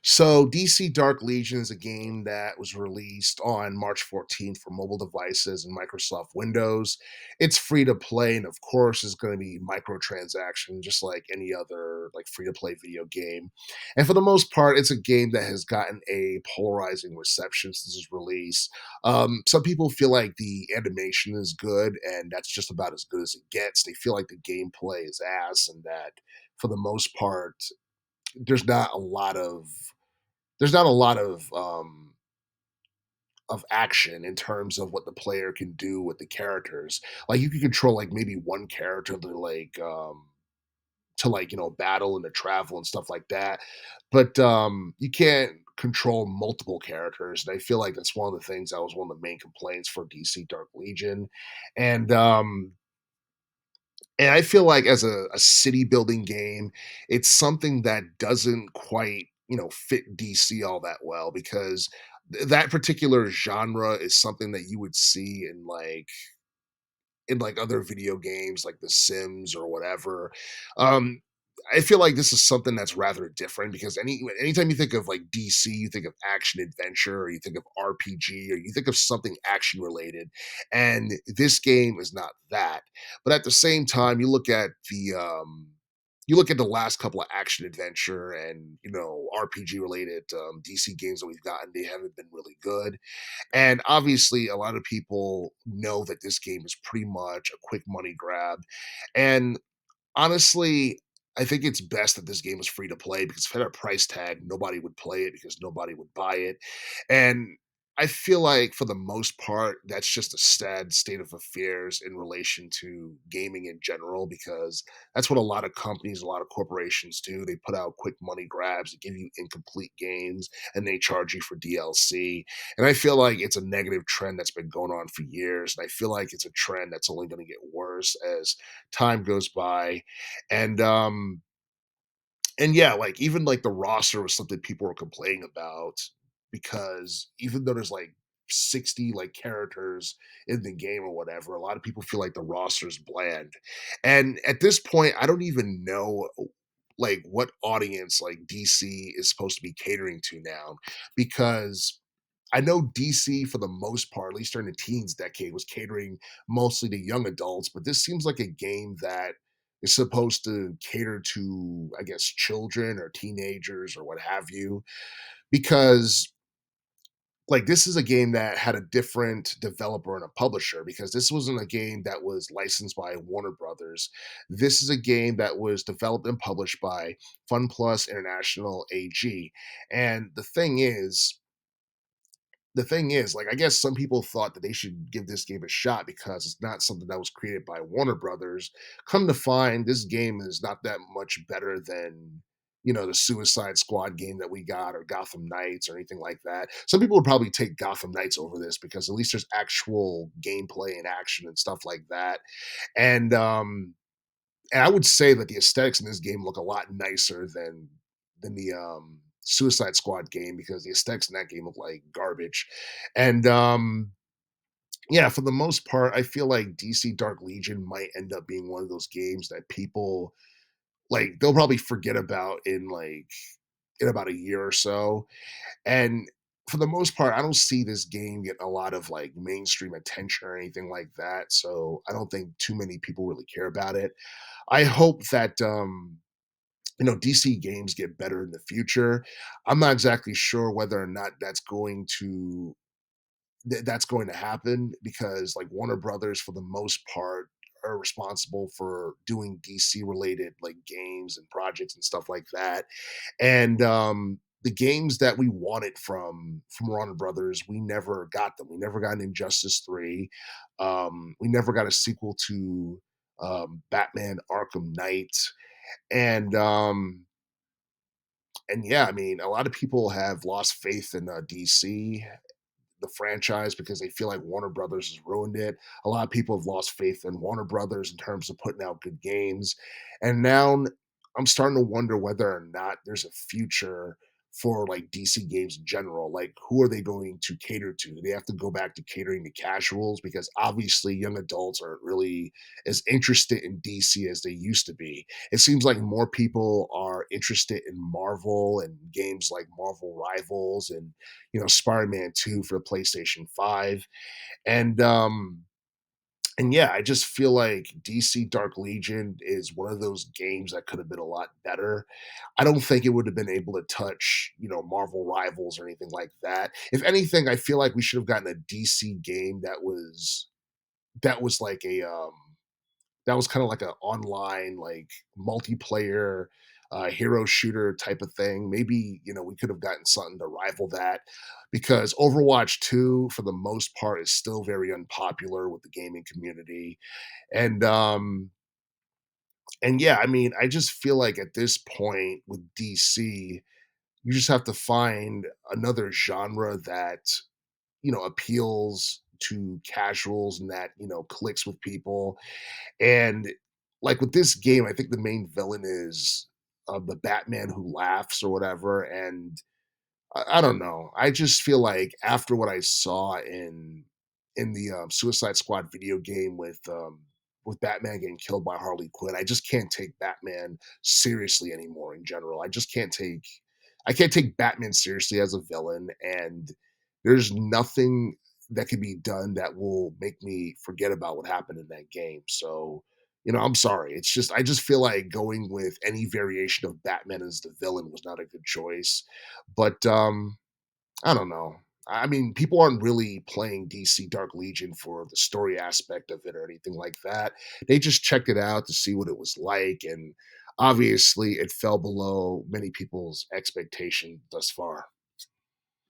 So, DC Dark Legion is a game that was released on March 14th for mobile devices and Microsoft Windows. It's free to play, and of course, is going to be microtransaction, just like any other like free to play video game. And for the most part, it's a game that has gotten a polarizing reception since its release. Some people feel like the animation is good, and that's just about as good as it gets. They feel like the gameplay is ass, and that for the most part, there's not a lot of there's not a lot of action in terms of what the player can do with the characters. Like you can control like maybe one character to like battle and to travel and stuff like that. But you can't control multiple characters. And I feel like that's one of the things that was one of the main complaints for DC Dark Legion. And and I feel like as a city building game, it's something that doesn't quite, fit DC all that well because that particular genre is something that you would see in like other video games like The Sims or whatever. Um, I feel like this is something that's rather different because anytime you think of like DC, you think of action adventure, or you think of RPG, or you think of something action related, and this game is not that. But at the same time, you look at the last couple of action adventure and RPG related DC games that we've gotten, they haven't been really good. And obviously, a lot of people know that this game is pretty much a quick money grab. And honestly, I think it's best that this game is free to play because if it had a price tag, nobody would play it because nobody would buy it. And I feel like for the most part, that's just a sad state of affairs in relation to gaming in general, because that's what a lot of companies, a lot of corporations do. They put out quick money grabs, they give you incomplete games, and they charge you for DLC. And I feel like it's a negative trend that's been going on for years. And I feel like it's a trend that's only going to get worse as time goes by. And yeah, like even like the roster was something people were complaining about because even though there's like 60 like characters in the game or whatever, a lot of people feel like the roster is bland. And at this point, I don't even know like what audience like DC is supposed to be catering to now, because I know DC for the most part, at least during the teens decade, was catering mostly to young adults, but this seems like a game that is supposed to cater to, I guess, children or teenagers or what have you, because like this is a game that had a different developer and a publisher, because this wasn't a game that was licensed by Warner Brothers. This is a game that was developed and published by FunPlus International AG. And the thing is, like, I guess some people thought that they should give this game a shot because it's not something that was created by Warner Brothers. Come to find, this game is not that much better than, the Suicide Squad game that we got, or Gotham Knights, or anything like that. Some people would probably take Gotham Knights over this because at least there's actual gameplay and action and stuff like that. And and I would say that the aesthetics in this game look a lot nicer than the Suicide Squad game, because the aesthetics in that game look like garbage. And yeah, for the most part, I feel like DC Dark Legion might end up being one of those games that people like they'll probably forget about in about a year or so. And for the most part, I don't see this game getting a lot of like mainstream attention or anything like that. So I don't think too many people really care about it. I hope that DC games get better in the future. I'm not exactly sure whether or not that's going to happen, because like Warner Brothers for the most part are responsible for doing DC related like games and projects and stuff like that. And the games that we wanted from Warner Brothers, we never got them. We never got an Injustice 3. We never got a sequel to Batman Arkham Knight. And yeah, I mean, a lot of people have lost faith in DC, the franchise, because they feel like Warner Brothers has ruined it. A lot of people have lost faith in Warner Brothers in terms of putting out good games. And now I'm starting to wonder whether or not there's a future for like DC games in general. Like, who are they going to cater to? Do they have to go back to catering to casuals? Because obviously, young adults aren't really as interested in DC as they used to be. It seems like more people are interested in Marvel and games like Marvel Rivals and, Spider-Man 2 for the PlayStation 5. And yeah, I just feel like DC Dark Legion is one of those games that could have been a lot better. I don't think it would have been able to touch, Marvel Rivals or anything like that. If anything, I feel like we should have gotten a DC game that was like a that was kind of like an online, like multiplayer hero shooter type of thing. Maybe, we could have gotten something to rival that, because Overwatch 2, for the most part, is still very unpopular with the gaming community. And yeah, I mean, I just feel like at this point with DC, you just have to find another genre that, appeals to casuals and that, clicks with people. And like with this game, I think the main villain is the Batman who laughs or whatever. And I don't know. I just feel like after what I saw in the Suicide Squad video game with Batman getting killed by Harley Quinn, I just can't take Batman seriously anymore in general. I can't take Batman seriously as a villain, and there's nothing that can be done that will make me forget about what happened in that game. So, I'm sorry. It's just I just feel like going with any variation of Batman as the villain was not a good choice. But I don't know. I mean, people aren't really playing DC Dark Legion for the story aspect of it or anything like that. They just checked it out to see what it was like, and obviously it fell below many people's expectation thus far.